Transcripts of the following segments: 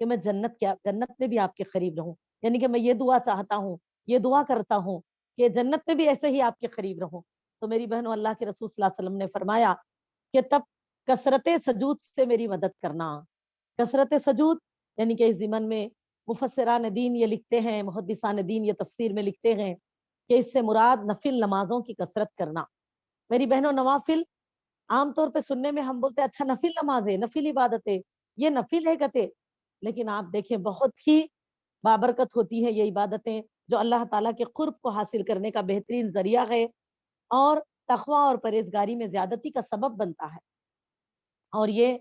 کہ میں جنت میں بھی آپ کے قریب رہوں، یعنی کہ میں یہ دعا چاہتا ہوں، یہ دعا کرتا ہوں کہ جنت میں بھی ایسے ہی آپ کے قریب رہوں۔ تو میری بہنوں، اللہ کے رسول صلی اللہ علیہ وسلم نے فرمایا کہ تب کثرت سجود سے میری مدد کرنا۔ کثرت سجود یعنی کہ اس ضمن میں مفسران دین یہ لکھتے ہیں، محدثان دین یہ تفسیر میں لکھتے ہیں کہ اس سے مراد نفل نمازوں کی کثرت کرنا۔ میری بہنوں، نوافل عام طور پہ سننے میں ہم بولتے ہیں اچھا نفل نماز ہے، نفل عبادت ہے، یہ نفل ہے کہتے، لیکن آپ دیکھیں بہت ہی بابرکت ہوتی ہے یہ عبادتیں، جو اللہ تعالیٰ کے قرب کو حاصل کرنے کا بہترین ذریعہ ہے اور تقوی اور پرہیزگاری میں زیادتی کا سبب بنتا ہے۔ اور یہ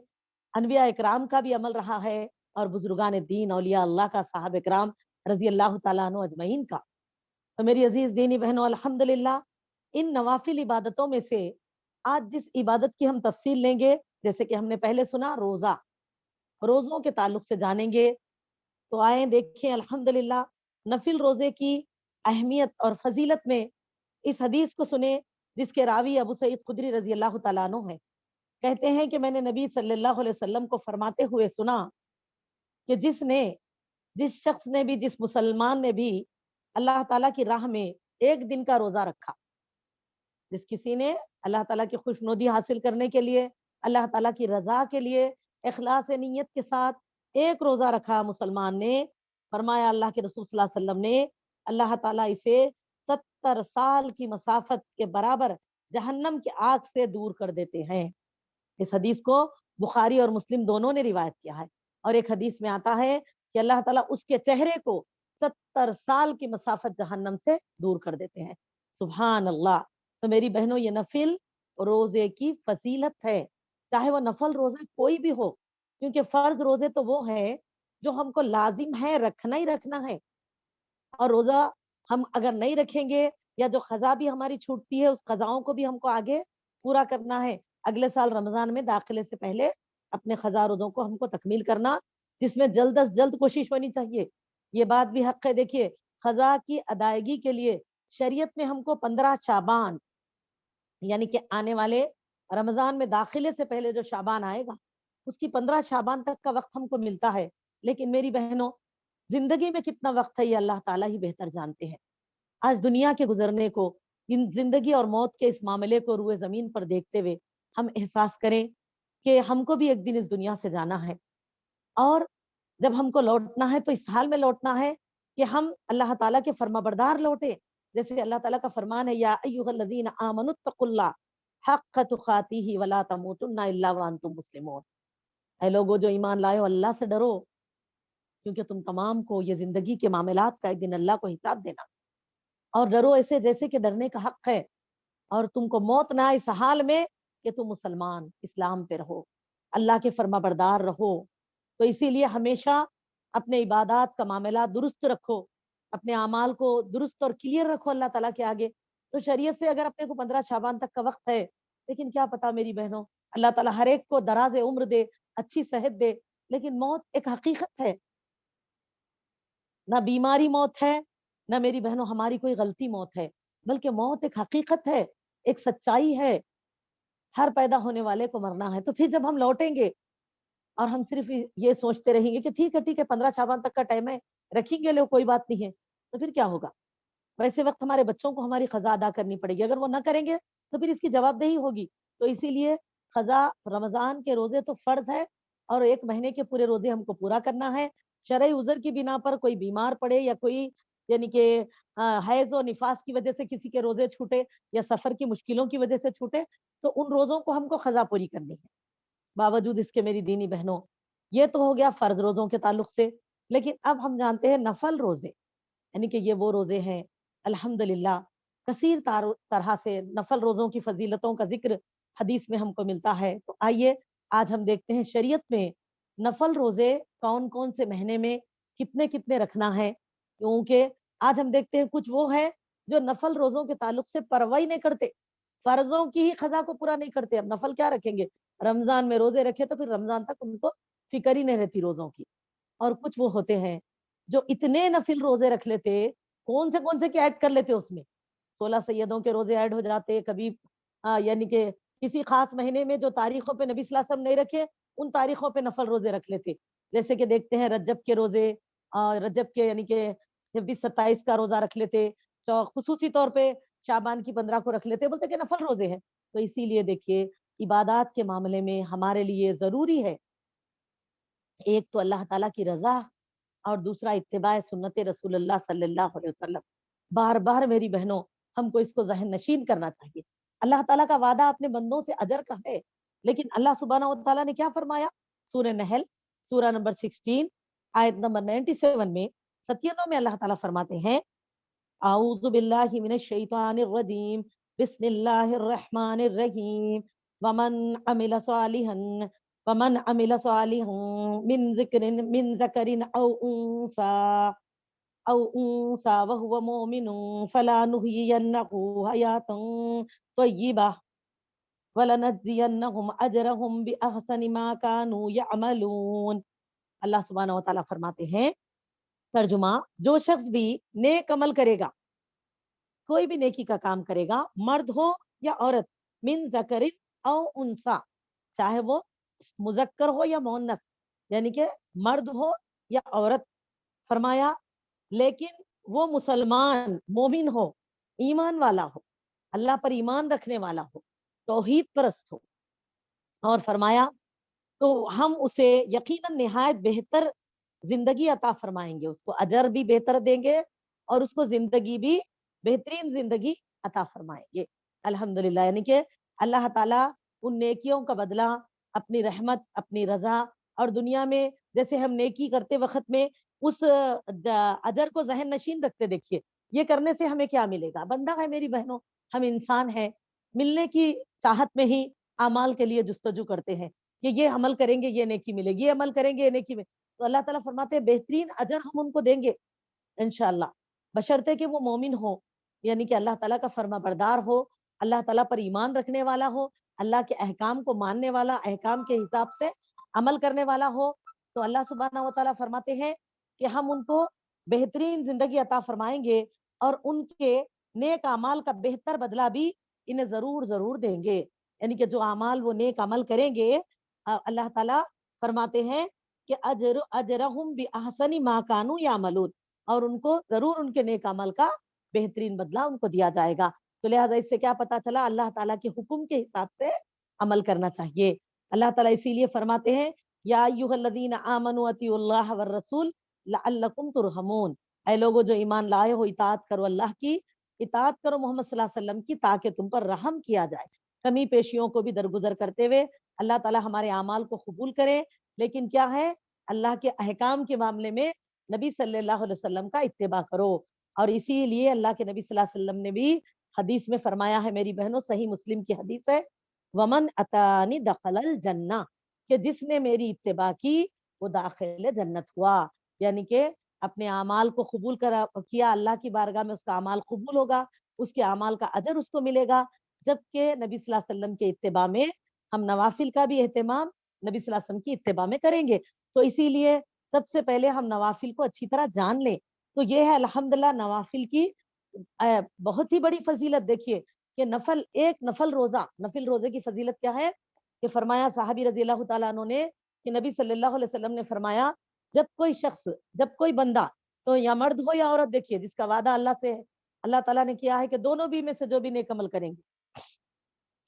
انبیاء اکرام کا بھی عمل رہا ہے اور بزرگان دین اولیاء اللہ کا، صحابہ اکرام رضی اللہ تعالیٰ عنہ اجمعین کا۔ تو میری عزیز دینی بہنوں، الحمدللہ ان نوافل عبادتوں میں سے آج جس عبادت کی ہم تفصیل لیں گے، جیسے کہ ہم نے پہلے سنا روزہ، روزوں کے تعلق سے جانیں گے، تو آئیں دیکھیں الحمدللہ نفل روزے کی اہمیت اور فضیلت میں اس حدیث کو سنیں جس کے راوی ابو سعید خدری رضی اللہ تعالیٰ عنہ ہیں۔ کہتے ہیں کہ میں نے نبی صلی اللہ علیہ وسلم کو فرماتے ہوئے سنا کہ جس شخص نے بھی، جس مسلمان نے بھی اللہ تعالیٰ کی راہ میں ایک دن کا روزہ رکھا، جس کسی نے اللہ تعالیٰ کی خوشنودی حاصل کرنے کے لیے، اللہ تعالیٰ کی رضا کے لیے اخلاص نیت کے ساتھ ایک روزہ رکھا مسلمان نے، فرمایا اللہ کے رسول صلی اللہ علیہ وسلم نے، اللہ تعالیٰ اسے 70 سال کی مسافت کے برابر جہنم کی آگ سے دور کر دیتے ہیں۔ اس حدیث کو بخاری اور مسلم دونوں نے روایت کیا ہے، اور ایک حدیث میں آتا ہے کہ اللہ تعالیٰ اس کے چہرے کو 70 سال کی مسافت جہنم سے دور کر دیتے ہیں۔ سبحان اللہ۔ تو میری بہنوں، یہ نفل روزے کی فضیلت ہے، چاہے وہ نفل روزہ کوئی بھی ہو، کیونکہ فرض روزے تو وہ ہے جو ہم کو لازم ہے، رکھنا ہی رکھنا ہے، اور روزہ ہم اگر نہیں رکھیں گے یا جو قضا بھی ہماری چھوٹتی ہے اس قضاؤں کو بھی ہم کو آگے پورا کرنا ہے، اگلے سال رمضان میں داخلے سے پہلے اپنے قضا روزوں کو ہم کو تکمیل کرنا، جس میں جلد از جلد کوشش ہونی چاہیے۔ یہ بات بھی حق ہے، دیکھیے قضا کی ادائیگی کے لیے شریعت میں ہم کو 15 شعبان، یعنی کہ آنے والے رمضان میں داخلے سے پہلے جو شعبان آئے گا اس کی 15 شعبان تک کا وقت ہم کو ملتا ہے، لیکن میری بہنوں زندگی میں کتنا وقت ہے یہ اللہ تعالیٰ ہی بہتر جانتے ہیں۔ آج دنیا کے گزرنے کو، ان زندگی اور موت کے اس معاملے کو روئے زمین پر دیکھتے ہوئے ہم احساس کریں کہ ہم کو بھی ایک دن اس دنیا سے جانا ہے، اور جب ہم کو لوٹنا ہے تو اس حال میں لوٹنا ہے کہ ہم اللہ تعالیٰ کے فرما بردار لوٹے، جیسے اللہ تعالیٰ کا فرمان ہے یا ایھا الذین آمنوا اتقوا اللہ حق تقاتہ ولا تموتن الا وانتم مسلمون۔ اے لوگو جو ایمان لائے ہو، اللہ سے ڈرو، کیونکہ تم تمام کو یہ زندگی کے معاملات کا ایک دن اللہ کو حساب دینا، اور ڈرو ایسے جیسے کہ ڈرنے کا حق ہے، اور تم کو موت نہ اس حال میں کہ تم مسلمان اسلام پہ رہو، اللہ کے فرما بردار رہو۔ تو اسی لیے ہمیشہ اپنے عبادات کا معاملہ درست رکھو، اپنے اعمال کو درست اور کلیئر رکھو اللہ تعالیٰ کے آگے۔ تو شریعت سے اگر اپنے کو 15 شعبان تک کا وقت ہے، لیکن کیا پتا میری بہنوں، اللہ تعالیٰ ہر ایک کو دراز عمر دے، اچھی صحت دے، لیکن موت ایک حقیقت ہے، نہ بیماری موت ہے، نہ میری بہنوں ہماری کوئی غلطی موت ہے، بلکہ موت ایک حقیقت ہے، ایک سچائی ہے، ہر پیدا ہونے والے کو مرنا ہے۔ تو پھر جب ہم لوٹیں گے اور ہم صرف یہ سوچتے رہیں گے کہ ٹھیک ہے 15 شعبان تک کا ٹائم ہے، رکھیں گے لوگ، کوئی بات نہیں ہے، تو پھر کیا ہوگا؟ ویسے وقت ہمارے بچوں کو ہماری قضا ادا کرنی پڑے گی، اگر وہ نہ کریں گے تو پھر اس کی جواب دہی ہوگی۔ تو اسی لیے قضا رمضان کے روزے تو فرض ہے، اور 1 مہینے کے پورے روزے ہم کو پورا کرنا ہے۔ شرعی عذر کی بنا پر کوئی بیمار پڑے یا کوئی یعنی کہ حیض و نفاس کی وجہ سے کسی کے روزے چھوٹے یا سفر کی مشکلوں کی وجہ سے چھوٹے، تو ان روزوں کو ہم کو قضا پوری کرنی ہے۔ باوجود اس کے میری دینی بہنوں، یہ تو ہو گیا فرض روزوں کے تعلق سے، لیکن اب ہم جانتے ہیں نفل روزے، یعنی کہ یہ وہ روزے ہیں الحمدللہ کثیر طرح سے نفل روزوں کی فضیلتوں کا ذکر حدیث میں ہم کو ملتا ہے۔ تو آئیے آج ہم دیکھتے ہیں شریعت میں نفل روزے کون کون سے مہینے میں کتنے کتنے رکھنا ہے، کیونکہ آج ہم دیکھتے ہیں کچھ وہ ہے جو نفل روزوں کے تعلق سے پرواہ نہیں کرتے، فرضوں کی ہی قضا کو پورا نہیں کرتے، اب نفل کیا رکھیں گے، رمضان میں روزے رکھے تو پھر رمضان تک ان کو فکر ہی نہیں رہتی روزوں کی۔ اور کچھ وہ ہوتے ہیں جو اتنے نفل روزے رکھ لیتے، کون سے کے ایڈ کر لیتے اس میں، 16 سیدوں کے روزے ایڈ ہو جاتے کبھی، یعنی کہ کسی خاص مہینے میں جو تاریخوں پہ نبی صلی اللہ علیہ وسلم نہیں رکھے ان تاریخوں پہ نفل روزے رکھ لیتے، جیسے کہ دیکھتے ہیں رجب کے روزے، رجب کے یعنی کہ 26 27 کا روزہ رکھ لیتے، خصوصی طور پہ شعبان کی 15 کو رکھ لیتے، بولتے کہ نفل روزے ہیں۔ تو اسی لیے دیکھیے عبادات کے معاملے میں ہمارے لیے ضروری ہے ایک تو اللہ تعالیٰ کی رضا، اور دوسرا اتباع سنت رسول اللہ صلی اللہ علیہ وسلم۔ بار بار میری بہنوں ہم کو اس کو ذہن نشین کرنا چاہیے۔ اللہ تعالیٰ کا وعدہ اپنے بندوں سے اجر کا ہے، لیکن اللہ سبحانہ و تعالیٰ نے کیا فرمایا؟ سورہ نحل سورہ نمبر 16 آیت نمبر 97 میں 97 میں اللہ تعالیٰ فرماتے ہیں اعوذ باللہ من الشیطان الرجیم بسم اللہ الرحمن الرحیم ومن عمل صالحا من ذکر او انثى وهو مؤمن فلنحيينه حياة طیبہ وَلَنَجْزِيَنَّهُمْ أَجْرَهُمْ بِأَحْسَنِ مَا كَانُوا يَعْمَلُونَ۔ اللہ سبحانہ وتعالیٰ فرماتے ہیں ترجمہ، جو شخص بھی نیک عمل کرے گا، کوئی بھی نیکی کا کام کرے گا، مرد ہو یا عورت، من ذکر او انثى، چاہے وہ مذکر ہو یا مؤنث، یعنی کہ مرد ہو یا عورت، فرمایا لیکن وہ مسلمان مومن ہو، ایمان والا ہو، اللہ پر ایمان رکھنے والا ہو، توحید پرست ہو، اور فرمایا تو ہم اسے یقیناً نہایت بہتر زندگی عطا فرمائیں گے، اس کو اجر بھی بہتر دیں گے اور اس کو زندگی بھی بہترین زندگی عطا فرمائیں گے۔ الحمدللہ، یعنی کہ اللہ تعالیٰ ان نیکیوں کا بدلہ اپنی رحمت، اپنی رضا، اور دنیا میں جیسے ہم نیکی کرتے وقت میں اس اجر کو ذہن نشین رکھتے، دیکھیے یہ کرنے سے ہمیں کیا ملے گا۔ بندہ ہے میری بہنوں، ہم انسان ہیں، ملنے کی چاہت میں ہی اعمال کے لیے جستجو کرتے ہیں کہ یہ عمل کریں گے یہ نیکی ملے گی، یہ عمل کریں گے یہ نیکی ملے، تو اللہ تعالیٰ فرماتے ہیں بہترین اجر ہم ان کو دیں گے انشاءاللہ، بشرطے کہ وہ مومن ہو، یعنی کہ اللہ تعالیٰ کا فرما بردار ہو، اللہ تعالیٰ پر ایمان رکھنے والا ہو، اللہ کے احکام کو ماننے والا، احکام کے حساب سے عمل کرنے والا ہو، تو اللہ سبحانہ و تعالیٰ فرماتے ہیں کہ ہم ان کو بہترین زندگی عطا فرمائیں گے، اور ان کے نیک اعمال کا بہتر بدلہ بھی انہیں ضرور ضرور دیں گے۔ یعنی کہ جو اعمال وہ نیک عمل کریں گے، اللہ تعالیٰ فرماتے ہیں کہ اجرہم باحسن ما کانوا یعملون، اور ان کو ضرور ان کے نیک عمل کا بہترین بدلہ ان کو دیا جائے گا۔ تو لہٰذا اس سے کیا پتا چلا؟ اللہ تعالیٰ کے حکم کے حساب سے عمل کرنا چاہیے۔ اللہ تعالیٰ اسی لیے فرماتے ہیں یا ایھا الذین آمنوا اطیعوا اللہ والرسول لعلکم ترحمون، اے لوگو جو ایمان لائے ہو اطاعت کرو اللہ کی، اطاعت کرو محمد صلی اللہ علیہ وسلم کی، تاکہ تم پر رحم کیا جائے۔ کمی پیشیوں کو بھی درگزر کرتے ہوئے اللہ تعالیٰ ہمارے اعمال کو قبول کرے، لیکن کیا ہے؟ اللہ کے احکام کے معاملے میں نبی صلی اللہ علیہ وسلم کا اتباع کرو۔ اور اسی لیے اللہ کے نبی صلی اللہ علیہ وسلم نے بھی حدیث میں فرمایا ہے میری بہنوں، صحیح مسلم کی حدیث ہے، ومن اتانی دخل الجنہ، کہ جس نے میری اتباع کی وہ داخل جنت ہوا، یعنی کہ اپنے اعمال کو قبول کیا، اللہ کی بارگاہ میں اس کا اعمال قبول ہوگا، اس کے اعمال کا اجر اس کو ملے گا، جبکہ نبی صلی اللہ علیہ وسلم کے اتباع میں ہم نوافل کا بھی اہتمام نبی صلی اللہ علیہ وسلم کی اتباع میں کریں گے۔ تو اسی لیے سب سے پہلے ہم نوافل کو اچھی طرح جان لیں۔ تو یہ ہے الحمدللہ نوافل کی بہت ہی بڑی فضیلت۔ دیکھیے کہ ایک نفل روزے کی فضیلت کیا ہے کہ فرمایا صحابی رضی اللہ تعالیٰ عنہ نے کہ نبی صلی اللہ علیہ وسلم نے فرمایا جب کوئی بندہ، تو یا مرد ہو یا عورت، دیکھیے جس کا وعدہ اللہ سے ہے، اللہ تعالیٰ نے کیا ہے کہ دونوں بھی میں سے جو بھی نیک عمل کریں گے،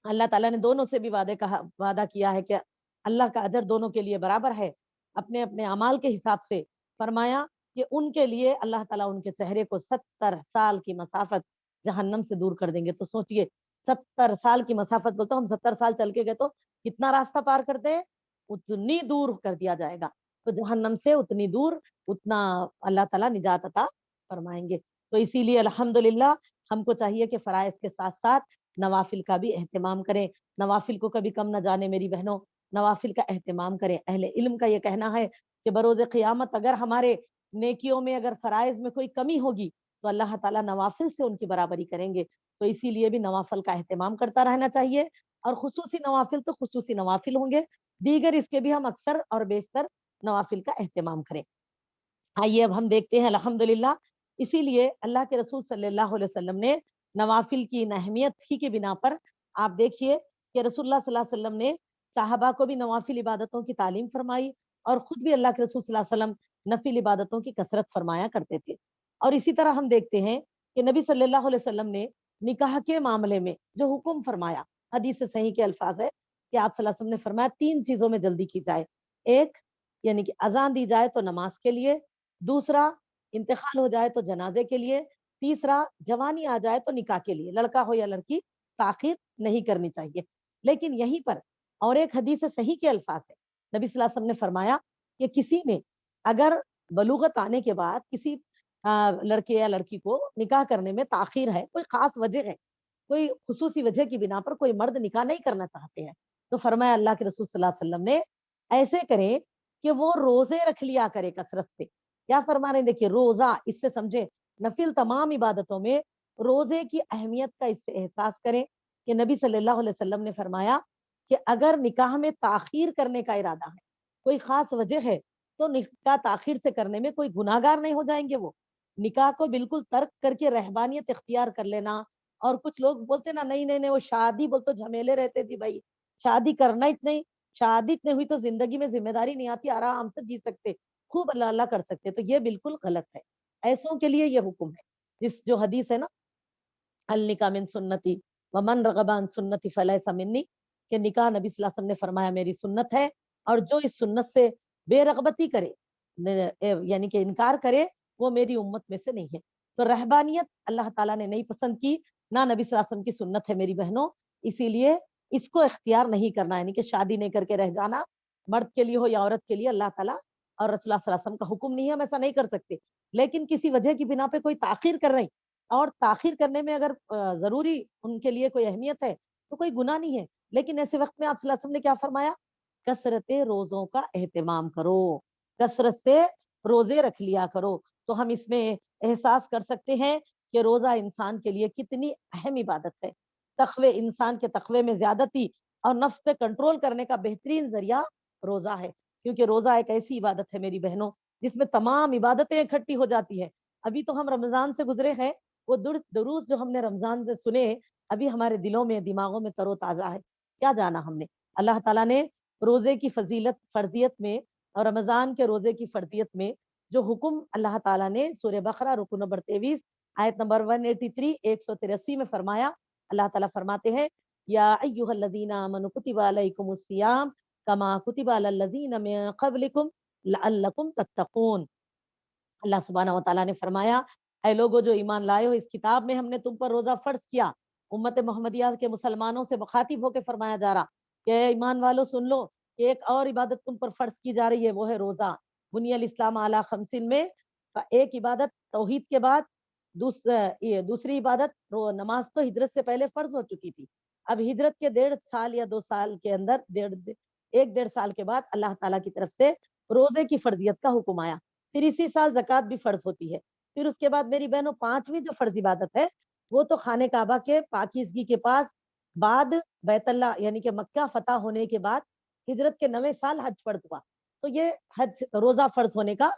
اللہ تعالیٰ نے دونوں سے بھی وعدہ کیا ہے کہ اللہ کا اجر دونوں کے لیے برابر ہے، اپنے اپنے اعمال کے حساب سے۔ فرمایا کہ ان کے لیے اللہ تعالیٰ ان کے چہرے کو 70 سال کی مسافت جہنم سے دور کر دیں گے۔ تو سوچئے 70 سال کی مسافت، بولتا ہوں ہم 70 سال چل کے گئے تو کتنا راستہ پار کرتے ہیں، اتنی دور کر دیا جائے گا، تو جہنم سے اتنی دور، اتنا اللہ تعالیٰ نجات عطا فرمائیں گے۔ تو اسی لیے الحمدللہ ہم کو چاہیے کہ فرائض کے ساتھ ساتھ نوافل کا بھی اہتمام کریں، نوافل کو کبھی کم نہ جانے میری بہنوں، نوافل کا اہتمام کریں۔ اہل علم کا یہ کہنا ہے کہ بروز قیامت اگر ہمارے نیکیوں میں، اگر فرائض میں کوئی کمی ہوگی تو اللہ تعالیٰ نوافل سے ان کی برابری کریں گے۔ تو اسی لیے بھی نوافل کا اہتمام کرتا رہنا چاہیے، اور خصوصی نوافل تو خصوصی نوافل ہوں گے، دیگر اس کے بھی ہم اکثر اور بیشتر نوافل کا اہتمام کریں۔ آئیے اب ہم دیکھتے ہیں الحمدللہ، اسی لیے اللہ کے رسول صلی اللہ علیہ وسلم نے نوافل کی اہمیت ہی کی بنا پر آپ دیکھیے کہ رسول اللہ صلی اللہ علیہ وسلم نے صحابہ کو بھی نوافل عبادتوں کی تعلیم فرمائی، اور خود بھی اللہ کے رسول صلی اللہ علیہ وسلم نفل عبادتوں کی کثرت فرمایا کرتے تھے۔ اور اسی طرح ہم دیکھتے ہیں کہ نبی صلی اللہ علیہ وسلم نے نکاح کے معاملے میں جو حکم فرمایا، حدیث صحیح کے الفاظ ہے کہ آپ صلی اللہ علیہ وسلم نے فرمایا 3 چیزوں میں جلدی کی جائے۔ ایک یعنی کہ اذان دی جائے تو نماز کے لیے، دوسرا انتقال ہو جائے تو جنازے کے لیے، تیسرا جوانی آ جائے تو نکاح کے لیے، لڑکا ہو یا لڑکی تاخیر نہیں کرنی چاہیے۔ لیکن یہیں پر اور ایک حدیث صحیح کے الفاظ ہے، نبی صلی اللہ علیہ وسلم نے فرمایا کہ کسی نے اگر بلوغت آنے کے بعد کسی لڑکے یا لڑکی کو نکاح کرنے میں تاخیر ہے، کوئی خاص وجہ ہے، کوئی خصوصی وجہ کی بنا پر کوئی مرد نکاح نہیں کرنا چاہتے ہیں، تو فرمایا اللہ کے رسول صلی اللہ علیہ وسلم نے ایسے کرے کہ وہ روزے رکھ لیا کرے کثرت سے۔ کیا فرما رہے ہیں؟ دیکھیے روزہ، اس سے سمجھے نفل تمام عبادتوں میں روزے کی اہمیت کا اس سے احساس کریں کہ نبی صلی اللہ علیہ وسلم نے فرمایا کہ اگر نکاح میں تاخیر کرنے کا ارادہ ہے، کوئی خاص وجہ ہے، تو نکاح تاخیر سے کرنے میں کوئی گناہگار نہیں ہو جائیں گے وہ۔ نکاح کو بالکل ترک کر کے رہبانیت اختیار کر لینا، اور کچھ لوگ بولتے نا نہیں نہیں نہیں وہ شادی بول تو جھمیلے رہتے تھی بھائی، شادی کرنا ہی نہیں، شادی نہیں ہوئی تو زندگی میں ذمہ داری نہیں آتی، آرام سے جی سکتے، خوب اللہ اللہ کر سکتے، تو یہ بالکل غلط ہے۔ ایسوں کے لیے یہ حکم ہے، جو حدیث ہے نا النکاح من سنتی ومن رغب عن سنتی فلیس منی، کہ نکاح نبی صلی اللہ علیہ وسلم نے فرمایا میری سنت ہے، اور جو اس سنت سے بے رغبتی کرے یعنی کہ انکار کرے وہ میری امت میں سے نہیں ہے۔ تو رہبانیت اللہ تعالیٰ نے نہیں پسند کی، نہ نبی صلی اللہ علیہ وسلم کی سنت ہے میری بہنوں، اسی لیے اس کو اختیار نہیں کرنا، یعنی کہ شادی نہیں کر کے رہ جانا، مرد کے لیے ہو یا عورت کے لیے، اللہ تعالیٰ اور رسول اللہ صلی اللہ علیہ وسلم کا حکم نہیں ہے، ہم ایسا نہیں کر سکتے۔ لیکن کسی وجہ کی بنا پہ کوئی تاخیر کر رہے ہیں، اور تاخیر کرنے میں اگر ضروری ان کے لیے کوئی اہمیت ہے تو کوئی گناہ نہیں ہے، لیکن ایسے وقت میں آپ صلی اللہ علیہ وسلم نے کیا فرمایا؟ کثرت روزوں کا اہتمام کرو، کثرت سے روزے رکھ لیا کرو۔ تو ہم اس میں احساس کر سکتے ہیں کہ روزہ انسان کے لیے کتنی اہم عبادت ہے۔ تقوی، انسان کے تقوی میں زیادتی اور نفس پہ کنٹرول کرنے کا بہترین ذریعہ روزہ ہے، کیونکہ روزہ ایک ایسی عبادت ہے میری بہنوں جس میں تمام عبادتیں اکٹھی ہو جاتی ہیں۔ ابھی تو ہم رمضان سے گزرے ہیں، وہ دروس جو ہم نے رمضان سے سنے ابھی ہمارے دلوں میں دماغوں میں تر و تازہ ہے۔ کیا جانا ہم نے؟ اللہ تعالیٰ نے روزے کی فضیلت فرضیت میں اور رمضان کے روزے کی فرضیت میں جو حکم اللہ تعالیٰ نے سورہ بقرہ رکو نمبر 23 آیت نمبر 183 183 میں فرمایا، اللہ تعالیٰ فرماتے ہیں یا ایھا الذین آمنوا کتب علیکم الصیام کما کتب علی الذین من قبلکم لعلکم تتقون۔ اللہ سبحانہ و تعالیٰ نے فرمایا اے لوگو جو ایمان لائے ہو، اس کتاب میں ہم نے تم پر روزہ فرض کیا۔ امت محمدیہ کے مسلمانوں سے مخاطب ہو کے فرمایا جا رہا کہ اے ایمان والو سن لو کہ ایک اور عبادت تم پر فرض کی جا رہی ہے، وہ ہے روزہ۔ بنی الاسلام علی خمسین میں ایک عبادت توحید کے بعد دوسری عبادت نماز تو ہجرت سے پہلے فرض ہو چکی تھی، اب ہجرت کے 1.5 سال یا 2 سال کے اندر 1.5 سال کے بعد اللہ تعالیٰ کی طرف سے روزے کی فرضیت کا حکم آیا۔ پھر اسی سال زکوٰۃ بھی فرض ہوتی ہے۔ پھر اس کے بعد میری بہنوں 5ویں جو فرض عبادت ہے وہ تو خانہ کعبہ کے پاکیزگی کے پاس بعد بیت اللہ یعنی کہ مکہ فتح ہونے کے بعد ہجرت کے 9ویں سال حج فرض ہوا، تو یہ حج روزہ فرض ہونے کا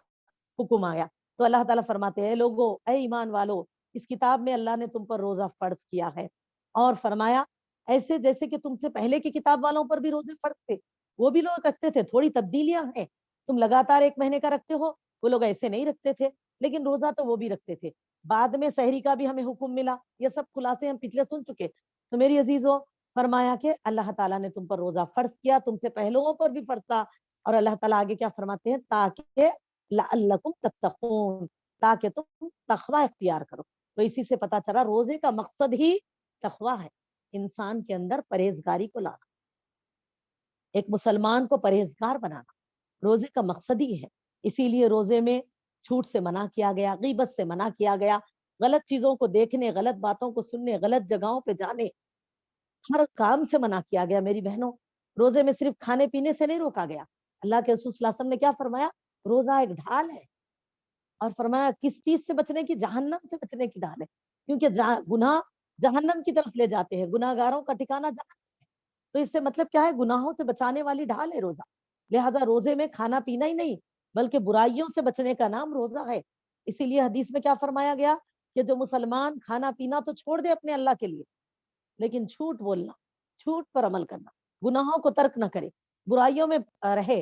حکم آیا۔ تو اللہ تعالیٰ فرماتے ہیں لوگو اے ایمان والو، اس کتاب میں اللہ نے تم پر روزہ فرض کیا ہے، اور فرمایا ایسے جیسے کہ تم سے پہلے کی کتاب والوں پر بھی روزے فرض تھے، وہ بھی لوگ رکھتے تھے، تھوڑی تبدیلیاں ہیں، تم لگاتار 1 مہینے کا رکھتے ہو، وہ لوگ ایسے نہیں رکھتے تھے، لیکن روزہ تو وہ بھی رکھتے تھے۔ بعد میں سحری کا بھی ہمیں حکم ملا، یہ سب خلاصے ہم پچھلے سن چکے۔ تو میری عزیزوں، فرمایا کہ اللہ تعالیٰ نے تم پر روزہ فرض کیا، تم سے پہلوؤں پر بھی فرض تھا، اور اللہ تعالیٰ آگے کیا فرماتے ہیں؟ تاکہ لعلکم تتقون، تاکہ تم تقوی اختیار کرو۔ تو اسی سے پتا چلا روزے کا مقصد ہی تقوی ہے، انسان کے اندر پرہیزگاری کو لانا، ایک مسلمان کو پرہیزگار بنانا روزے کا مقصد ہی ہے۔ اسی لیے روزے میں جھوٹ سے منع کیا گیا، غیبت سے منع کیا گیا، غلط چیزوں کو دیکھنے، غلط باتوں کو سننے، غلط جگہوں پہ جانے، ہر کام سے منع کیا گیا میری بہنوں۔ روزے میں صرف کھانے پینے سے نہیں روکا گیا، اللہ کے رسول صلی اللہ علیہ وسلم نے کیا فرمایا؟ روزہ ایک ڈھال ہے، اور فرمایا کس چیز سے بچنے کی؟ جہنم سے بچنے کی ڈھال ہے، کیونکہ گناہ جہنم کی طرف لے جاتے ہیں، گناہ گاروں کا ٹھکانہ جہنم ہے۔ تو اس سے مطلب کیا ہے؟ گناہوں سے بچانے والی ڈھال ہے روزہ۔ لہذا روزے میں کھانا پینا ہی نہیں بلکہ برائیوں سے بچنے کا نام روزہ ہے۔ اسی لیے حدیث میں کیا فرمایا گیا کہ جو مسلمان کھانا پینا تو چھوڑ دے اپنے اللہ کے لیے، لیکن جھوٹ بولنا، جھوٹ پر عمل کرنا، گناہوں کو ترک نہ کرے، برائیوں میں رہے،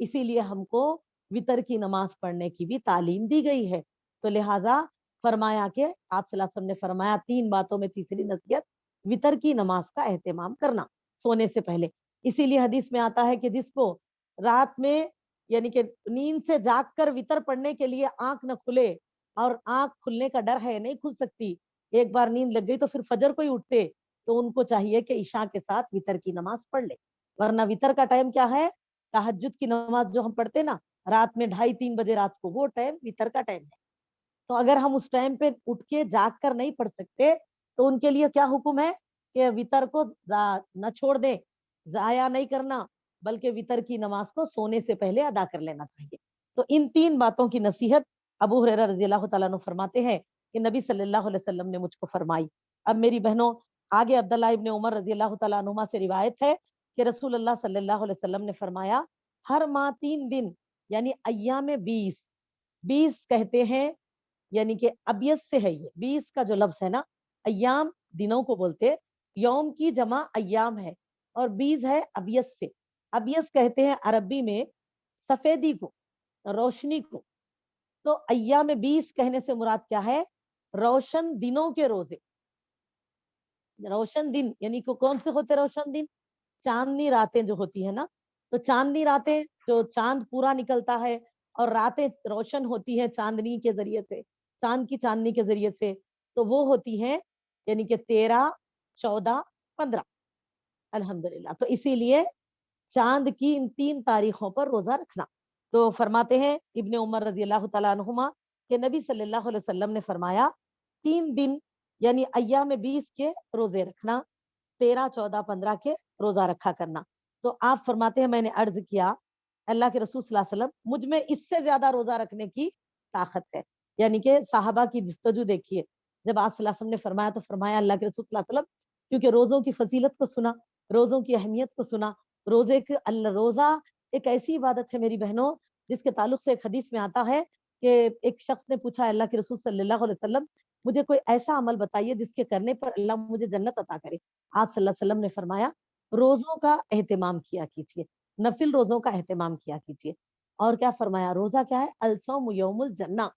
اسی لیے ہم کو وطر کی نماز پڑھنے کی بھی تعلیم دی گئی ہے. تو لہٰذا فرمایا کہ آپ صلی اللہ علیہ وسلم نے فرمایا 3 باتوں میں تیسری نصیحت وطر کی نماز کا اہتمام کرنا سونے سے پہلے. اسی لیے حدیث میں آتا ہے کہ جس کو رات میں یعنی کہ نیند سے جاگ کر وطر پڑھنے کے لیے آنکھ نہ کھلے، اور آنکھ کھلنے کا ڈر ہے نہیں کھل سکتی، ایک بار نیند لگ گئی تو پھر فجر کو ہی اٹھتے، تو ان کو چاہیے کہ عشاء کے ساتھ وطر کی نماز پڑھ لے. ورنہ وطر کا ٹائم کیا ہے؟ تہجد کی نماز جو ہم پڑھتے نا رات میں 2:30-3 بجے رات کو، وہ ٹائم وطر کا ٹائم ہے. تو اگر ہم اس ٹائم پہ اٹھ کے جاگ کر نہیں پڑھ سکتے تو ان کے لیے کیا حکم ہے کہ وطر کو نہ چھوڑ دیں، ضائع نہیں کرنا، بلکہ وطر کی نماز کو سونے سے پہلے ادا کر لینا چاہیے. تو ان 3 باتوں کی نصیحت ابو ہریرہ رضی اللہ تعالیٰ عنہ فرماتے ہیں کہ نبی صلی اللہ علیہ وسلم نے مجھ کو فرمائی. اب میری بہنوں آگے عبداللہ ابن عمر رضی اللہ تعالیٰ عنہما سے روایت ہے کہ رسول اللہ صلی اللہ علیہ وسلم نے فرمایا ہر ماہ 3 دن یعنی ایام 20 کہتے ہیں، یعنی کہ ابیس سے ہے، یہ 20 کا جو لفظ ہے نا، ایام دنوں کو بولتے، یوم کی جمع ایام ہے اور 20 ہے ابیس سے. ابیس کہتے ہیں عربی میں سفیدی کو، روشنی کو. تو ایام 20 کہنے سے مراد کیا ہے؟ روشن دنوں کے روزے. روشن دن یعنی کہ کون سے ہوتے روشن دن؟ چاندنی راتیں جو ہوتی ہے نا، تو چاندنی راتیں جو چاند پورا نکلتا ہے اور راتیں روشن ہوتی ہیں چاندنی کے ذریعے سے، چاند کی چاندنی کے ذریعے سے، تو وہ ہوتی ہیں یعنی کہ 13، 14، 15. الحمدللہ. تو اسی لیے چاند کی ان 3 تاریخوں پر روزہ رکھنا. تو فرماتے ہیں ابن عمر رضی اللہ تعالیٰ عنہما کہ نبی صلی اللہ علیہ وسلم نے فرمایا 3 دن یعنی ایام 20 کے روزے رکھنا، 13، 14، 15 کے روزہ رکھا کرنا. تو آپ فرماتے ہیں میں نے عرض کیا اللہ کے رسول صلی اللہ علیہ وسلم مجھ میں اس سے زیادہ روزہ رکھنے کی طاقت ہے. یعنی کہ صحابہ کی جستجو دیکھیے، جب آپ صلی اللہ علیہ وسلم نے فرمایا تو فرمایا اللہ کے رسول صلی اللہ علیہ وسلم، کیونکہ روزوں کی فضیلت کو سنا، روزوں کی اہمیت کو سنا. روزہ ایک ایسی عبادت ہے میری بہنوں جس کے تعلق سے ایک حدیث میں آتا ہے کہ ایک شخص نے پوچھا اللہ کے رسول صلی اللہ علیہ وسلم مجھے کوئی ایسا عمل بتائیے جس کے کرنے پر اللہ مجھے جنت عطا کرے. آپ صلی اللہ علیہ وسلم نے فرمایا روزوں کا اہتمام کیا کیجیے، نفل روزوں کا اہتمام کیا کیجیے. اور کیا فرمایا؟ روزہ کیا ہے؟ الصوم یوم الجنہ،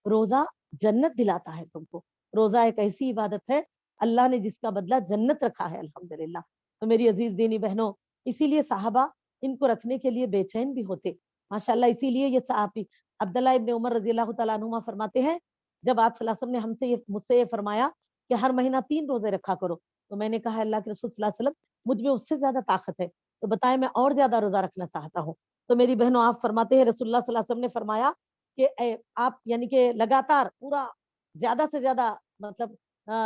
روزہ جنت دلاتا ہے تم کو. روزہ ایک ایسی عبادت ہے اللہ نے جس کا بدلہ جنت رکھا ہے الحمدللہ. تو میری عزیز دینی بہنوں اسی لیے صحابہ ان کو رکھنے کے لیے بے چین بھی ہوتے ماشاء اللہ. اسی لیے یہ صحابی عبداللہ ابن عمر رضی اللہ تعالیٰ عنہما فرماتے ہیں جب آپ صلی اللہ علیہ وسلم نے مجھ سے یہ فرمایا کہ ہر مہینہ 3 روزے رکھا کرو، تو میں نے کہا اللہ کے رسول صلی اللہ علیہ وسلم مجھ میں اس سے زیادہ طاقت ہے، تو بتائیں میں اور زیادہ روزہ رکھنا چاہتا ہوں. تو میری بہنوں آپ فرماتے ہیں رسول اللہ صلی اللہ علیہ وسلم نے فرمایا کہ آپ یعنی کہ لگاتار پورا زیادہ سے زیادہ مطلب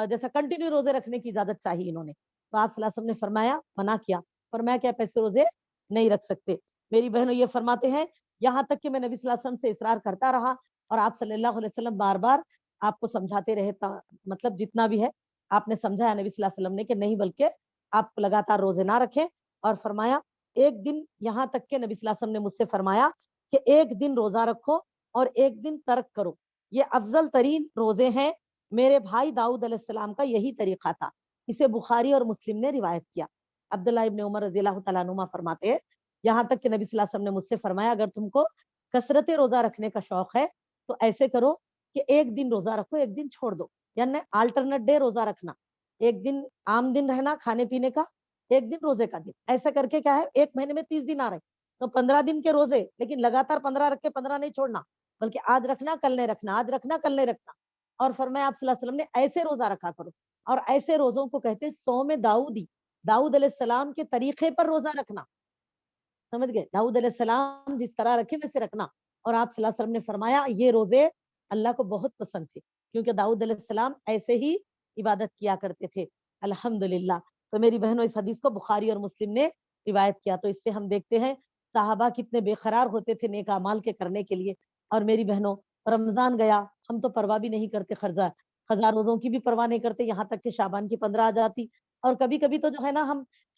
جیسا کنٹینیو روزے رکھنے کی اجازت چاہیے انہوں نے. تو آپ صلی اللہ علیہ وسلم نے فرمایا منع کیا، فرمایا کہ آپ ایسے روزے نہیں رکھ سکتے. میری بہنوں یہ فرماتے ہیں یہاں تک کہ میں نبی صلی اللہ علیہ وسلم سے اصرار کرتا رہا اور آپ صلی اللہ علیہ وسلم بار بار آپ کو سمجھاتے رہے، مطلب جتنا بھی ہے آپ نے سمجھایا نبی صلی اللہ علیہ وسلم نے کہ نہیں بلکہ آپ لگاتار روزے نہ رکھیں. اور فرمایا ایک دن، یہاں تک کہ نبی صلی اللہ علیہ وسلم نے مجھ سے فرمایا کہ ایک دن روزہ رکھو اور ایک دن ترک کرو، یہ افضل ترین روزے ہیں. میرے بھائی داؤد علیہ السلام کا یہی طریقہ تھا. اسے بخاری اور مسلم نے روایت کیا. عبداللہ ابن عمر رضی اللہ تعالیٰ عنہما فرماتے ہیں یہاں تک کہ نبی صلی اللہ علیہ وسلم نے مجھ سے فرمایا اگر تم کو کثرت روزہ رکھنے کا شوق ہے تو ایسے کرو کہ ایک دن روزہ رکھو ایک دن چھوڑ دو، یعنی آلٹرنیٹ ڈے روزہ رکھنا، ایک دن عام دن رہنا کھانے پینے کا، ایک دن روزے کا دن. ایسا کر کے کیا ہے ایک مہینے میں 30 دن آ رہے تو 15 دن کے روزے، لیکن لگاتار 15 رکھ کے 15 نہیں چھوڑنا، بلکہ آج رکھنا کل نہیں رکھنا، آج رکھنا کل نہیں رکھنا. اور فرمایا آپ صلی اللہ علیہ وسلم نے ایسے روزہ رکھا کرو، اور ایسے روزوں کو کہتے ہیں صوم داؤدی، داؤد علیہ السلام کے طریقے پر روزہ رکھنا. سمجھ گئے؟ داؤد علیہ السلام جس طرح رکھے ویسے رکھنا. اور آپ صلی اللہ علیہ وسلم نے فرمایا یہ روزے اللہ کو بہت پسند تھے کیونکہ داؤد علیہ السلام ایسے ہی عبادت کیا کرتے تھے الحمدللہ. تو میری بہنوں اس حدیث کو بخاری اور مسلم نے روایت کیا. تو اس سے ہم دیکھتے ہیں صحابہ کتنے بے قرار ہوتے تھے نیک اعمال کے کرنے کے لیے. اور میری بہنوں رمضان گیا ہم تو پرواہ بھی نہیں کرتے، خزاں روزوں کی بھی پرواہ نہیں کرتے، یہاں تک کہ شعبان کی 15 آ جاتی. اور کبھی کبھی تو جو ہے نا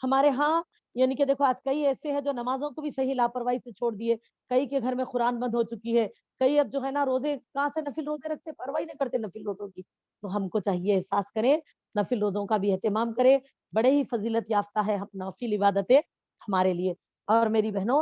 ہمارے ہاں یعنی کہ دیکھو آج کئی ایسے ہیں جو نمازوں کو بھی صحیح لاپرواہی سے چھوڑ دیے، کئی کے گھر میں قرآن بند ہو چکی ہے، کئی اب جو ہے نا روزے کہاں سے نفل روزے رکھتے، پرواہی نہیں کرتے نفل روزوں کی. تو ہم کو چاہیے احساس کریں نفل روزوں کا بھی اہتمام کرے، بڑے ہی فضیلت یافتہ ہے نفل عبادتیں ہمارے لیے. اور میری بہنوں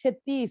36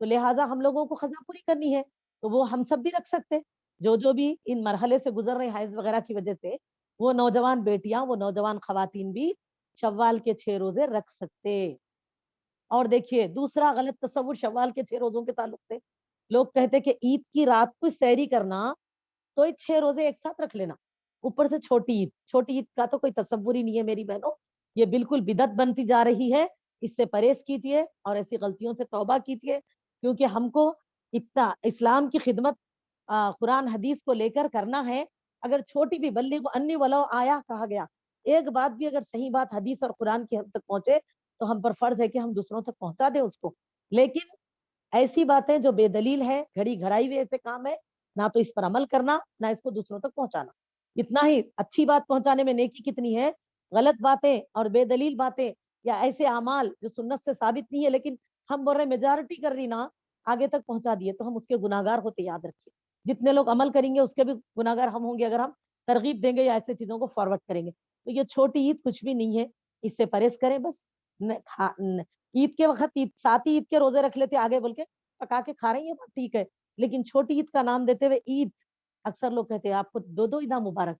تو لہٰذا ہم لوگوں کو قضا پوری کرنی ہے، تو وہ ہم سب بھی رکھ سکتے، جو بھی ان مرحلے سے گزر رہے ہیں حیض وغیرہ کی وجہ سے، وہ نوجوان بیٹیاں، وہ نوجوان خواتین بھی شوال کے 6 روزے رکھ سکتے۔ اور دیکھیے دوسرا غلط تصور شوال کے 6 روزوں کے تعلق سے، لوگ کہتے کہ عید کی رات کو سحری کرنا تو یہ 6 روزے ایک ساتھ رکھ لینا، اوپر سے چھوٹی عید کا تو کوئی تصور ہی نہیں ہے میری بہنوں، یہ بالکل بدعت بنتی جا رہی ہے، اس سے پرہیز کیجیے اور ایسی غلطیوں سے توبہ کیجیے، کیونکہ ہم کو اتنا اسلام کی خدمت قرآن حدیث کو لے کر کرنا ہے۔ اگر چھوٹی بھی بلغ انی ولو آیا کہا گیا، ایک بات بھی اگر صحیح بات حدیث اور قرآن کی ہم تک پہنچے تو ہم پر فرض ہے کہ ہم دوسروں تک پہنچا دیں اس کو، لیکن ایسی باتیں جو بے دلیل ہے، گھڑی گھڑائی ہوئے ایسے کام ہے، نہ تو اس پر عمل کرنا، نہ اس کو دوسروں تک پہنچانا۔ اتنا ہی اچھی بات پہنچانے میں نیکی کتنی ہے، غلط باتیں اور بے دلیل باتیں یا ایسے اعمال جو سنت سے ثابت نہیں ہے لیکن ہم بول رہے میجارٹی کر رہی نا، آگے تک پہنچا دیے تو ہم اس کے گناہگار ہوتے، یاد رکھیے جتنے لوگ عمل کریں گے اس کے بھی گناہگار ہم ہوں گے اگر ہم ترغیب دیں گے یا ایسے چیزوں کو فارورڈ کریں گے۔ تو یہ چھوٹی عید کچھ بھی نہیں ہے، اس سے پرہیز کریں بس۔ عید کے وقت ساتھی عید کے روزے رکھ لیتے آگے بول کے پکا کے کھا رہے ہیں، بات ٹھیک ہے، لیکن چھوٹی عید کا نام دیتے ہوئے عید، اکثر لوگ کہتے ہیں آپ کو 2 عیداں مبارک۔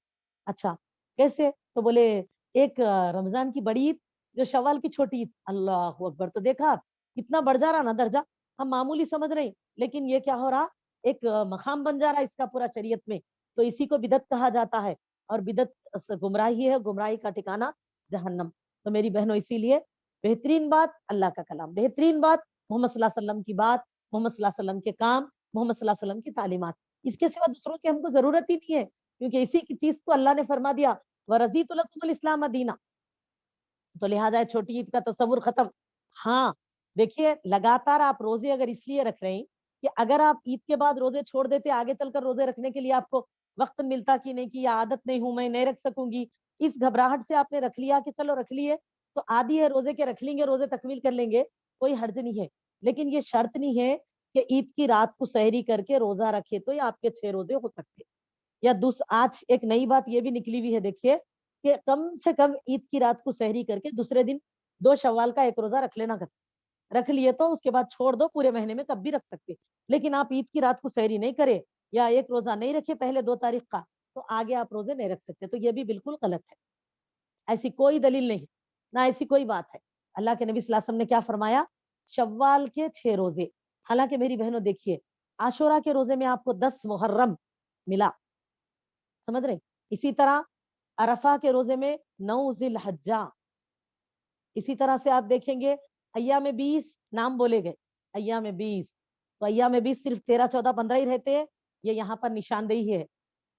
اچھا کیسے؟ تو بولے ایک رمضان کی بڑی عید جو شوال کی چھوٹی عید، اللہ اکبر، تو دیکھا آپ کتنا بڑھ جا رہا نا درجہ، ہم معمولی سمجھ رہے ہیں لیکن یہ کیا ہو رہا، ایک مقام بن جا رہا ہے اس کا پورا شریعت میں، تو اسی کو بدعت کہا جاتا ہے، اور بدعت گمراہی ہے، گمراہی کا ٹھکانہ جہنم۔ تو میری بہنوں اسی لیے بہترین بات اللہ کا کلام، بہترین بات محمد صلی اللہ علیہ وسلم کی بات، محمد صلی اللہ علیہ وسلم کے کام، محمد صلی اللہ علیہ وسلم کی تعلیمات، اس کے سوا دوسروں کی ہم کو ضرورت ہی نہیں ہے، کیونکہ اسی کی چیز کو اللہ نے فرما دیا وَرَضِيتُ لَكُمُ الْإِسْلَامَ دِينًا، تو لہٰذا چھوٹی عید کا تصور ختم۔ ہاں دیکھیے لگاتار آپ روزے اگر اس لیے رکھ رہے ہیں کہ اگر آپ عید کے بعد روزے چھوڑ دیتے آگے چل کر روزے رکھنے کے لیے آپ کو وقت ملتا کہ نہیں، کہ یہ عادت نہیں ہوں میں نہیں رکھ سکوں گی، اس گھبراہٹ سے آپ نے رکھ لیا کہ چلو رکھ لیے تو عادی ہے روزے کے، رکھ لیں گے روزے تکمیل کر لیں گے، کوئی حرج نہیں ہے، لیکن یہ شرط نہیں ہے کہ عید کی رات کو سحری کر کے روزہ رکھے تو یہ آپ کے 6 روزے ہو سکتے۔ یا آج ایک نئی بات یہ بھی نکلی ہوئی ہے دیکھیے کہ کم سے کم عید کی رات کو سحری کر کے دوسرے دن 2 شوال کا ایک روزہ رکھ لینا، رکھ لیے تو اس کے بعد چھوڑ دو، پورے مہینے میں کب بھی رکھ سکتے، لیکن آپ عید کی رات کو سحری نہیں کرے یا ایک روزہ نہیں رکھے پہلے 2 تاریخ کا تو آگے آپ روزے نہیں رکھ سکتے، تو یہ بھی بالکل غلط ہے، ایسی کوئی دلیل نہیں، نہ ایسی کوئی بات ہے۔ اللہ کے نبی صلی اللہ علیہ وسلم نے کیا فرمایا، شوال کے 6 روزے، حالانکہ میری بہنوں دیکھیے عاشورہ کے روزے میں آپ کو 10 محرم ملا، سمجھ رہے، اسی طرح عرفہ کے روزے میں 9 ذی الحجہ، اسی طرح سے آپ دیکھیں گے ایام 20 نام بولے گئے، ایام 20 تو ایام 20 صرف 13 14 15 ہی رہتے ہیں، یہ یہاں پر نشاندہی ہے،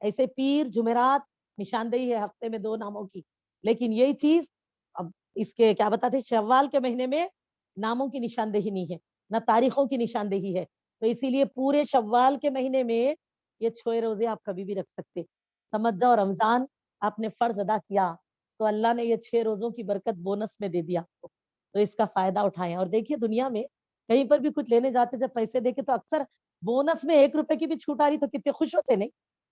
ایسے پیر جمعرات نشاندہی ہے ہفتے میں 2 ناموں کی، لیکن یہی چیز اب اس کے کیا بتاتے شوال کے مہینے میں ناموں کی نشاندہی نہیں ہے، نہ تاریخوں کی نشاندہی ہے، تو اسی لیے پورے شوال کے مہینے میں یہ 6 روزے آپ کبھی بھی رکھ سکتے، سمجھ جاؤ رمضان آپ نے فرض ادا کیا تو اللہ نے یہ 6 روزوں کی برکت بونس میں دے دیا آپ کو، تو اس کا فائدہ اٹھائیں۔ اور دیکھیے دنیا میں کہیں پر بھی کچھ لینے جاتے جب پیسے دے کے تو اکثر بونس میں 1 روپے کی بھی چھوٹ آ رہی تو کتنے خوش ہوتے نہیں،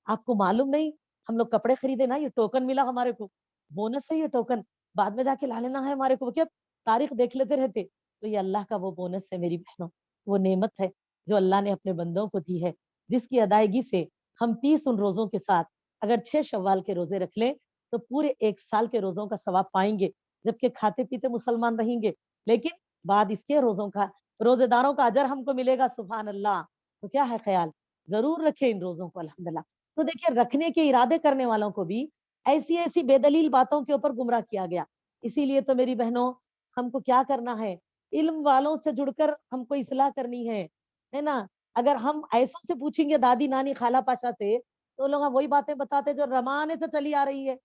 آپ کو معلوم نہیں، ہم لوگ کپڑے خریدے نا یہ ٹوکن ملا ہمارے کو، بونس سے یہ ٹوکن بعد میں جا کے لا لینا ہے ہمارے کو، کیا تاریخ دیکھ لیتے رہتے، تو یہ اللہ کا وہ بونس ہے میری بہنوں، وہ نعمت ہے جو اللہ نے اپنے بندوں کو دی ہے، جس کی ادائیگی سے ہم 30 ان روزوں کے ساتھ اگر 6 شوال کے روزے رکھ لیں تو پورے 1 سال کے روزوں کا ثواب پائیں گے، جبکہ کھاتے پیتے مسلمان رہیں گے، لیکن بعد اس کے روزوں کا، روزے داروں کا اجر ہم کو ملے گا، سبحان اللہ۔ تو کیا ہے خیال، ضرور رکھیں ان روزوں کو الحمدللہ۔ تو دیکھیے رکھنے کے ارادے کرنے والوں کو بھی ایسی ایسی بے دلیل باتوں کے اوپر گمراہ کیا گیا، اسی لیے تو میری بہنوں ہم کو کیا کرنا ہے، علم والوں سے جڑ کر ہم کو اصلاح کرنی ہے نا، اگر ہم ایسوں سے پوچھیں گے دادی نانی خالہ پاشا سے تو لوگ وہی باتیں بتاتے جو زمانے سے چلی آ رہی ہے،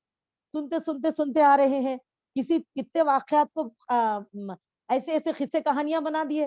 سنتے آ رہے ہیں، کتنے واقعات کو ایسے ایسے قصے کہانیاں بنا دیے،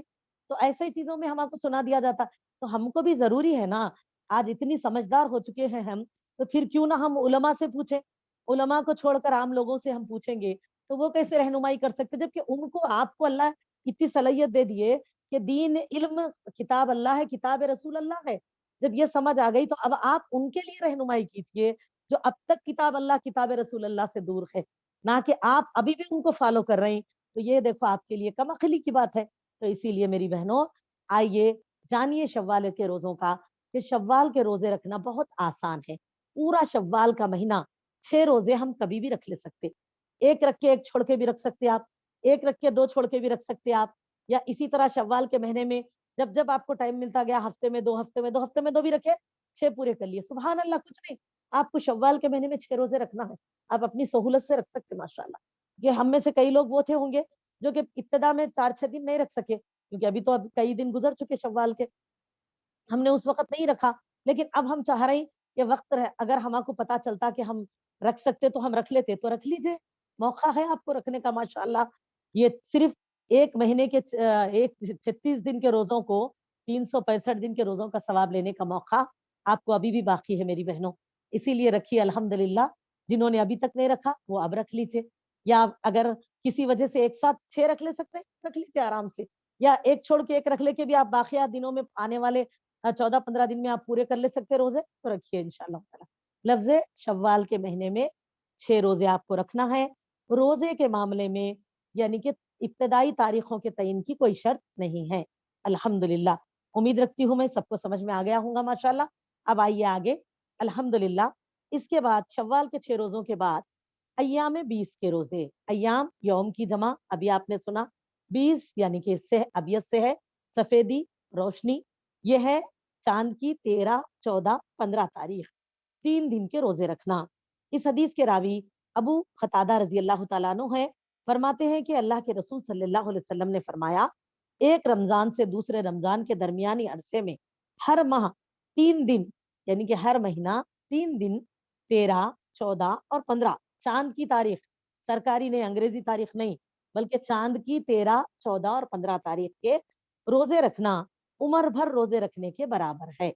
تو ایسے ہی چیزوں میں ہم آپ کو سنا دیا جاتا، تو ہم کو بھی ضروری ہے نا، آج اتنی سمجھدار ہو چکے ہیں ہم، تو پھر کیوں نہ ہم علماء سے پوچھیں، علماء کو چھوڑ کر عام لوگوں سے ہم پوچھیں گے تو وہ کیسے رہنمائی کر سکتے، جبکہ ان کو آپ کو اللہ اتنی صلاحیت دے دیے کہ دین علم کتاب اللہ ہے، کتاب رسول اللہ ہے، جب یہ سمجھ آ گئی تو اب آپ ان کے لیے رہنمائی کیجیے جو اب تک کتاب اللہ کتاب رسول اللہ سے دور ہے، نہ کہ آپ ابھی بھی ان کو فالو کر رہے ہیں، تو یہ دیکھو آپ کے لیے کم عقلی کی بات ہے، تو اسی لیے میری بہنوں آئیے جانیے شوال کے روزوں کا کہ شوال کے روزے رکھنا بہت آسان ہے. پورا شوال کا مہینہ 6 روزے ہم کبھی بھی رکھ لے سکتے. ایک رکھ کے ایک چھوڑ کے بھی رکھ سکتے آپ, ایک رکھ کے 2 چھوڑ کے بھی رکھ سکتے آپ, یا اسی طرح شوال کے مہینے میں جب جب آپ کو ٹائم ملتا گیا, ہفتے میں 2, ہفتے میں 2, ہفتے میں 2 بھی رکھے, 6 پورے کر لیے. سبحان اللہ, کچھ نہیں, آپ کو شوال کے مہینے میں 6 روزے رکھنا ہے, آپ اپنی سہولت سے رکھ سکتے. ماشاء اللہ, یہ ہم میں سے کئی لوگ وہ تھے ہوں گے جو کہ ابتدا میں 4-6 دن نہیں رکھ سکے, کیونکہ ابھی تو اب کئی دن گزر چکے شوال کے, ہم نے اس وقت نہیں رکھا. لیکن اب ہم چاہ رہے ہیں کہ وقت رہے, اگر ہم کو پتا چلتا کہ ہم رکھ سکتے تو ہم رکھ لیتے, تو رکھ لیجئے, موقع ہے آپ کو رکھنے کا. ماشاءاللہ, یہ صرف ایک مہینے کے 36 دن کے روزوں کو 365 دن کے روزوں کا ثواب لینے کا موقع آپ کو ابھی بھی باقی ہے میری بہنوں. اسی لیے رکھیے الحمدللہ. جنہوں نے ابھی تک نہیں رکھا وہ اب رکھ لیجیے, یا اگر کسی وجہ سے ایک ساتھ 6 رکھ لے سکتے رکھ لیجیے آرام سے, یا ایک چھوڑ کے ایک رکھ لے کے بھی آپ باقیہ دنوں میں آنے والے 14-15 دن میں آپ پورے کر لے سکتے روزے, تو رکھیے انشاءاللہ تعالی. لفظ شوال کے مہینے میں 6 روزے آپ کو رکھنا ہے. روزے کے معاملے میں یعنی کہ ابتدائی تاریخوں کے تعین کی کوئی شرط نہیں ہے. الحمدللہ, امید رکھتی ہوں میں سب کو سمجھ میں آ گیا ہوں گا ماشاءاللہ. اب آئیے آگے. الحمدللہ, اس کے بعد شوال کے 6 روزوں کے بعد ایام 20 کے روزے. ایام یوم کی جمع, ابھی آپ نے سنا, 20 یعنی کہ اس سے ابیت سے ہے سفیدی, روشنی. یہ ہے چاند کی 13, 14, 15 تاریخ, 3 دن کے روزے رکھنا. اس حدیث کے راوی ابو قتادہ رضی اللہ تعالیٰ عنہ ہے, فرماتے ہیں کہ اللہ کے رسول صلی اللہ علیہ وسلم نے فرمایا, ایک رمضان سے دوسرے رمضان کے درمیانی عرصے میں ہر ماہ 3 دن, یعنی کہ ہر مہینہ 3 دن, 13, 14 اور 15, چاند کی تاریخ, سرکاری نہیں, انگریزی تاریخ نہیں, بلکہ چاند کی 13, 14 اور 15 تاریخ کے روزے رکھنا عمر بھر روزے رکھنے کے برابر ہے.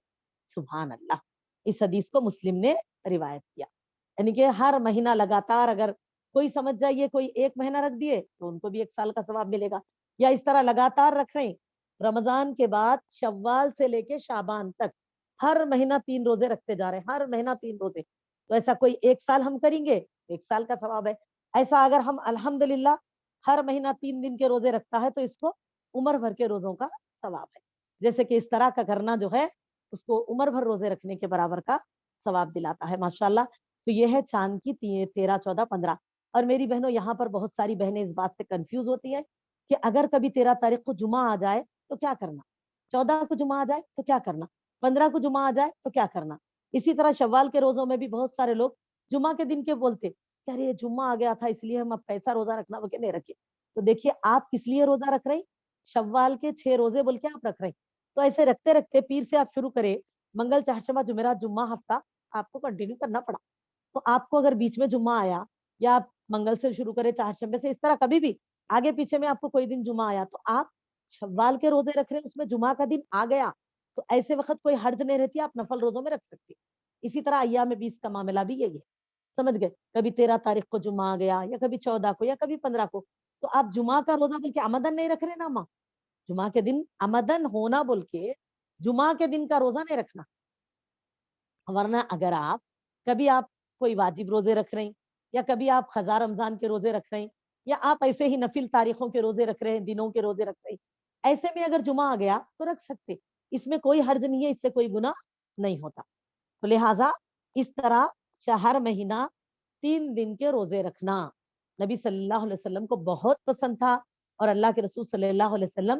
سبحان اللہ. اس حدیث کو مسلم نے روایت کیا, یعنی کہ ہر مہینہ لگاتار, اگر کوئی سمجھ جائیے کوئی ایک مہینہ رکھ دیے تو ان کو بھی 1 سال کا ثواب ملے گا, یا اس طرح لگاتار رکھ رہے ہیں رمضان کے بعد شوال سے لے کے شعبان تک ہر مہینہ 3 روزے رکھتے جا رہے ہیں, ہر مہینہ 3 روزے, تو ایسا کوئی 1 سال ہم کریں گے 1 سال کا ثواب ہے. ایسا اگر ہم الحمدللہ ہر مہینہ 3 دن کے روزے رکھتا ہے تو اس کو عمر بھر کے روزوں کا ثواب ہے. جیسے کہ اس طرح کا کرنا جو ہے اس کو عمر بھر روزے رکھنے کے برابر کا ثواب دلاتا ہے ماشاءاللہ. تو یہ ہے چاند کی 13, 14, 15. اور میری بہنوں, یہاں پر بہت ساری بہنیں اس بات سے کنفیوز ہوتی ہیں کہ اگر کبھی 13 تاریخ کو جمعہ آ جائے تو کیا کرنا, 14 کو جمعہ آ جائے تو کیا کرنا, 15 کو جمعہ آ جائے تو کیا کرنا. اسی طرح شوال کے روزوں میں بھی بہت سارے لوگ جمعہ کے دن کے بولتے کہ ارے یہ جمعہ آ گیا تھا اس لیے ہم اب کیسا روزہ رکھنا وہ کہ نہیں رکھے. تو دیکھیے آپ کس لیے روزہ رکھ رہے ہیں, شوال کے 6 روزے بول کے آپ رکھ رہے ہیں. تو ایسے رکھتے رکھتے پیر سے آپ شروع کرے, منگل, چہارشنبہ, جمعرات, جمعہ, ہفتہ آپ کو کنٹینیو کرنا پڑا. تو آپ کو اگر بیچ میں جمعہ آیا, یا آپ منگل سے شروع کرے, چہارشنبے سے, اس طرح کبھی بھی آگے پیچھے میں آپ کو کوئی دن جمعہ آیا, تو آپ شوال کے روزے رکھ رہے ہیں, اس میں جمعہ کا دن آ گیا تو ایسے وقت کوئی حرج نہیں رہتی, آپ نفل روزوں میں رکھ سکتے. اسی طرح ایام 20 کا معاملہ بھی یہی ہے, سمجھ گئے, کبھی 13 تاریخ کو جمعہ آ گیا, یا کبھی 14 کو, یا کبھی 15 کو, تو آپ جمعہ کا روزہ بلکہ آمدن نہیں رکھ رہے نا ماں, جمعہ کے دن آمدن ہونا بول کے جمعہ کے دن کا روزہ نہیں رکھنا. ورنہ اگر آپ کبھی آپ کوئی واجب روزے رکھ رہے ہیں, یا کبھی آپ قضا رمضان کے روزے رکھ رہے ہیں, یا آپ ایسے ہی نفل تاریخوں کے روزے رکھ رہے ہیں, دنوں کے روزے رکھ رہے ہیں, ایسے میں اگر جمعہ آ گیا تو رکھ سکتے, اس میں کوئی حرج نہیں ہے, اس سے کوئی گناہ نہیں ہوتا. تو لہٰذا اس طرح ہر مہینہ 3 دن کے روزے رکھنا نبی صلی اللہ علیہ وسلم کو بہت پسند تھا, اور اللہ کے رسول صلی اللہ علیہ وسلم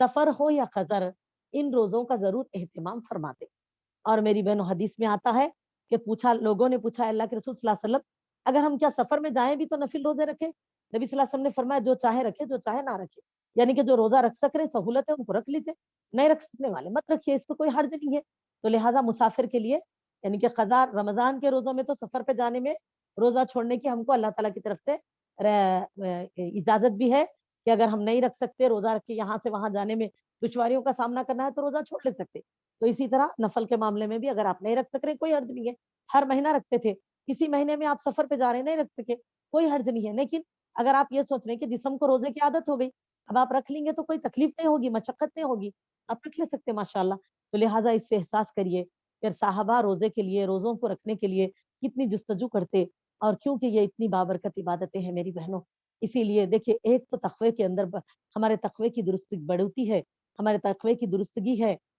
سفر ہو یا خضر ان روزوں کا ضرور اہتمام فرماتے. اور میری بہنوں, حدیث میں آتا ہے کہ لوگوں نے پوچھا اللہ کے رسول صلی اللہ علیہ وسلم, اگر ہم کیا سفر میں جائیں بھی تو نفل روزے رکھے؟ نبی صلی اللہ علیہ وسلم نے فرمایا جو چاہے رکھے, جو چاہے نہ رکھے, یعنی کہ جو روزہ رکھ سک رہے سہولت ہے ان کو رکھ لیجیے, نہیں رکھ سکنے والے مت رکھیے, اس کو کوئی حرج نہیں ہے. تو لہٰذا مسافر کے لیے یعنی کہ قضا رمضان کے روزوں میں تو سفر پہ جانے میں روزہ چھوڑنے کی ہم کو اللہ تعالیٰ کی طرف سے اجازت بھی ہے کہ اگر ہم نہیں رکھ سکتے روزہ رکھ کے یہاں سے وہاں جانے میں دشواریوں کا سامنا کرنا ہے تو روزہ چھوڑ لے سکتے. تو اسی طرح نفل کے معاملے میں بھی اگر آپ نہیں رکھ سک رہے کوئی حرج نہیں ہے, ہر مہینہ رکھتے تھے, کسی مہینے میں آپ سفر پہ جا رہے ہیں نہیں رکھ سکے کوئی حرج نہیں ہے. لیکن اگر آپ یہ سوچ رہے ہیں کہ جسم کو روزے کی عادت ہو گئی, اب آپ رکھ لیں گے تو کوئی تکلیف نہیں ہوگی, مشقت نہیں ہوگی, آپ رکھ لے سکتے ماشاء اللہ. تو لہٰذا اس سے احساس کریے پھر صحابہ روزے کے لیے, روزوں کو رکھنے کے لیے کتنی جستجو کرتے, اور کیونکہ یہ اتنی بابرکت عبادتیں ہیں میری بہنوں, اسی لیے دیکھیے ایک تو تقوی کے اندر ہمارے تقوی کی درستگی بڑھتی ہے, ہمارے تقوی کی درستگی ہے,